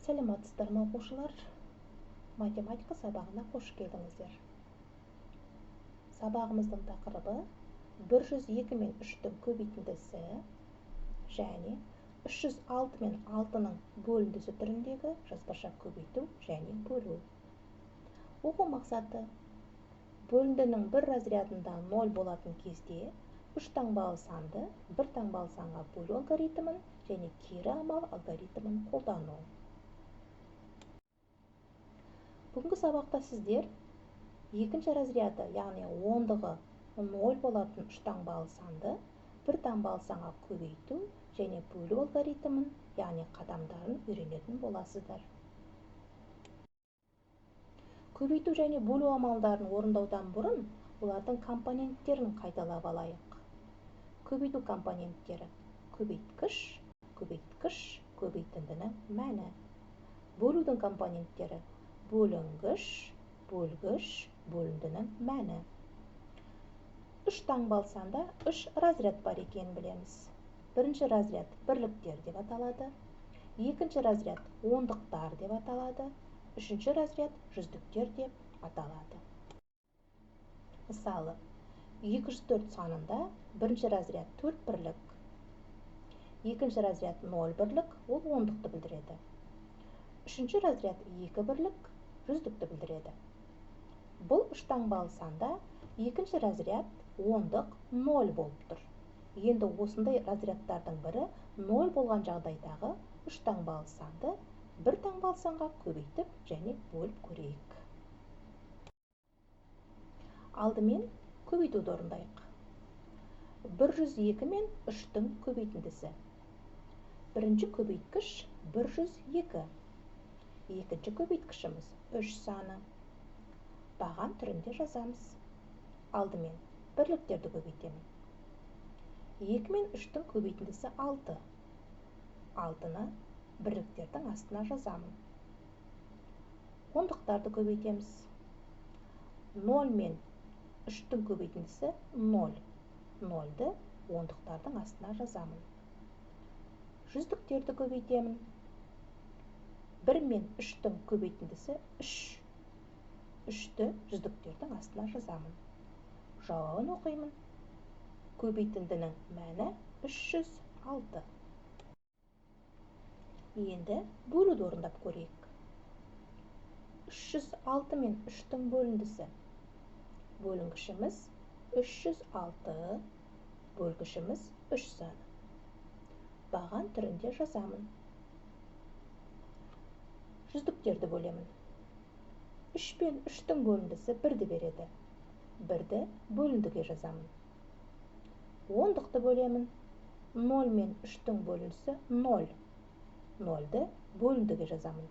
Сәлеметсіздер ме оқушылар? Математика сабағына қош келдіңіздер. Сабағымыздың тақырыбы 102 мен 3-тің көбейтіндісі және 306 мен 6-ның бөліндісі түріндегі жазбаша көбейту және бөлу. Оқу мақсаты: бөліндінің бір разрядында 0 болатын кезде 3 таңбалы санды 1 таңбалы санға бөлу алгоритмін және кері амал алгоритмін қолдану. Бүгінгі сабақта сіздер екінші разряды, яғни ондығы 0 болатын 3 таңбалы санды 1 таңбалы санға көбейту және бөлу алгоритмін, яғни қадамдарын үйренетін боласыздар. Көбейту және бөлу амалдарын орындаудан бұрын олардың компоненттерін қайталап алайық. Көбейту компоненттері: көбейткіш, көбейткіш, көбейтіндінің мәні. Бөлудің компоненттері: бөлінгіш, бөлгіш, бөліндінің мәні. 3 таңбалы санда 3 разряд бар екенін білеміз. Бірінші разряд бірліктер деп аталады, екінші разряд ондықтар деп аталады, үшінші разряд жүздіктер деп аталады. Мысалы, 204 санында бірінші разряд 4 бірлік, екінші разряд 0 бірлік, ол ондықты білдіреді. Үшінші разряд 2 бірлік, жүздікті білдіреді. Бұл 3 таңбалы санда екінші разряд ондық 0 болып тұр. Енді осындай разрядтардың бірі 0 болған жағдайдағы 3 таңбалы санды 1 таңбалы санға көбейтіп және бөліп көрейік. Алдымен көбейтуді орындайық. 102 мен 3-тің көбейтіндісі. Бірінші көбейткіш 102. Екінші көбейткішіміз 3 саны. Баған түрінде жазамыз. Алдымен бірліктерді көбейтемін. 2 мен 3-тің көбейтіндісі 6. 6-ны бірліктердің астына жазамын. Ондықтарды көбейтеміз. 0 мен 3-тің көбейтіндісі 0. 0-ды ондықтардың астына жазамын. Жүздіктерді көбейтемін. 1 мен 3-тің көбейтіндісі 3. 3-ті жүздіктердің астына жазамын. Жауабын оқимын. Көбейтіндінің мәні 306. Енді бөлуді орындап көрейік. 306 мен 3-тің бөліндісі. Бөлінгішіміз 306, бөлгішіміз 3 саны. Баған түрінде жазамын. Жүздіктерді бөлемін. 3 пен 3-тің бөліндісі 1-ді береді. 1-ді бөліндіге жазамын. Ондықты бөлемін. 0 мен 3-тің бөліндісі 0. 0-ды бөліндіге жазамын.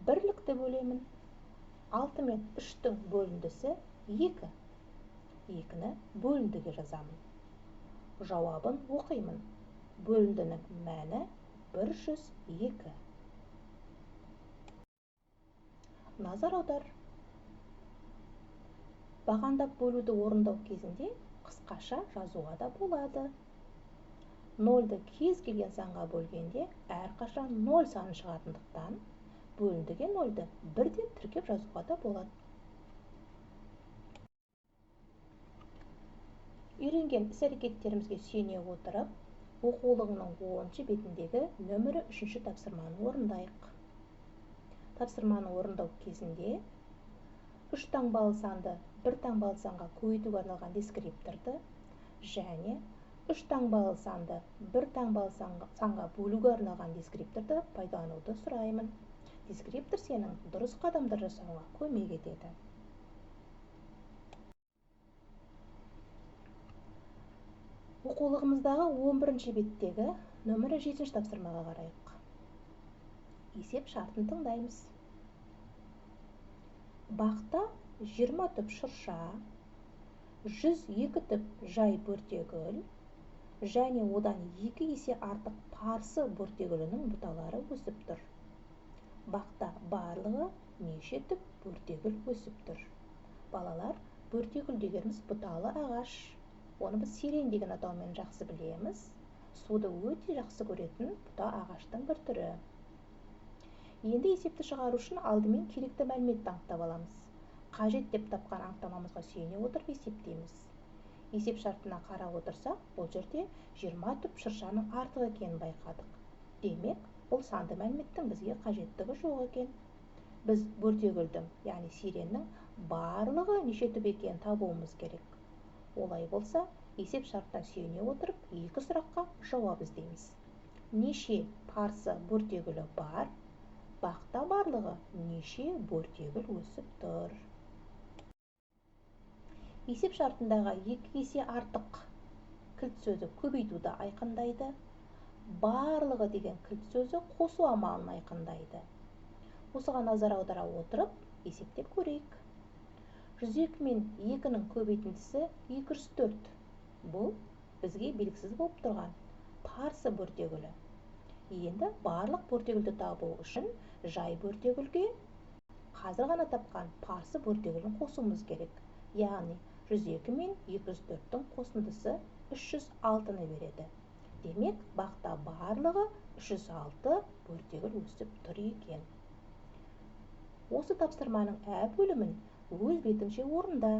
Бірлікті бөлемін. 6 мен 3-тің бөліндісі 2. 2-ні бөліндіге жазамын. Жауабын оқимын. Бөліндінің мәні 102. Назар аудар. Бағандап бөлуді орындау кезінде қысқаша жазуға да болады. 0-ды кез келген санға бөлгенде әрқашан 0 саны шығатындықтан бөліндіге 0-ды бірден тіркеп жазуға да болады. Үйренген іс-әрекеттерімізге сүйене отырып, оқулығының 10-шы бетіндегі нөмірі 3-ші тапсырманы орындайық. Тапсырманы орындау кезінде 3 таңбалы санды 1 таңбалы санға көбейтуге арналған дескрипторды және 3 таңбалы санды 1 таңбалы санға бөлуге арналған дескрипторды пайдалануды сұраймын. Дескриптор сенің дұрыс қадамдар жасауға көмек етеді. Оқулығымыздағы 11-ші беттегі нөмірі 7-ші тапсырмаға қарайық. Есеп шартын тыңдаймыз. Бақта 20 түп шырша, 102 түп жай бөртегүл және одан 2 есе артық парсы бөртегүлінің бұталары өсіп тұр. Бақта барлығы неше түп бөртегүл өсіп тұр? Балалар, бөртегүл дегеніміз бұталы ағаш. Оны біз сирен деген атаумен жақсы білеміз. Суды өте жақсы көретін бұта ағаштың бір түрі. Енді есепті шығару үшін алдымен керекті мәліметті анықтап аламыз. Қажет деп тапқан анықтамамызға сүйене отырып есептейміз. Есеп шартына қарап отырсақ, бұл жерде 20 түп шыршаның артық екенін байқадық. Демек, бұл санды мәліметтің бізге қажеттігі жоқ екен. Біз бөртегүлдің, яғни сиреннің барлығы неше түп екенін табуымыз керек. Олай болса, есеп шартына сүйене отырып, екі сұраққа жауап іздейміз. Неше парсы бөртегүлі бар? Бақта барлығы неше бөртегүл өсіп тұр? Есеп шартындағы 2 есе артық кілт сөзі көбейтуді айқындайды. Барлығы деген кілт сөзі қосу амалын айқындайды. Осыған назар аудара отырып, есептеп көрейік. 102 мен 2-нің көбейтіндісі 204. Бұл бізге белгісіз болып тұрған парсы бөртегүлі. Енді барлық бөртегүлді табу үшін жай бөртегүлге қазір ғана тапқан парсы бөртегүлін қосуымыз керек. Яғни 102 мен 204-тің қосындысы 306-ны береді. Демек, бақта барлығы 306 бөртегүл өсіп тұр екен. Осы тапсырманың ә бөлімін өз бетіңше орында.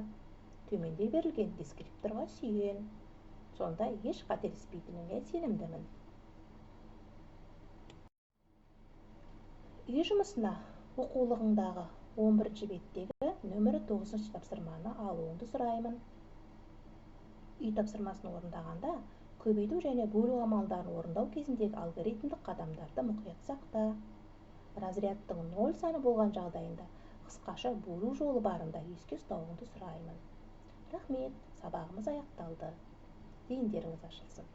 Төменде берілген дескрипторға сүйен. Сонда еш қателеспейтініңе сенімдімін. Үй жұмысына оқулығыңдағы 11-ші беттегі нөмірі 9-ші тапсырманы алуыңды сұраймын. Үй тапсырмасын орындағанда, көбейту және бөлу амалдарын орындау кезіндегі алгоритмдік қадамдарды мұқият сақта. Разрядтың 0 саны болған жағдайында қысқаша бөлу жолы барында еске ұстауыңды сұраймын. Рахмет, сабағымыз аяқталды. Зейіндеріңіз ашылсын.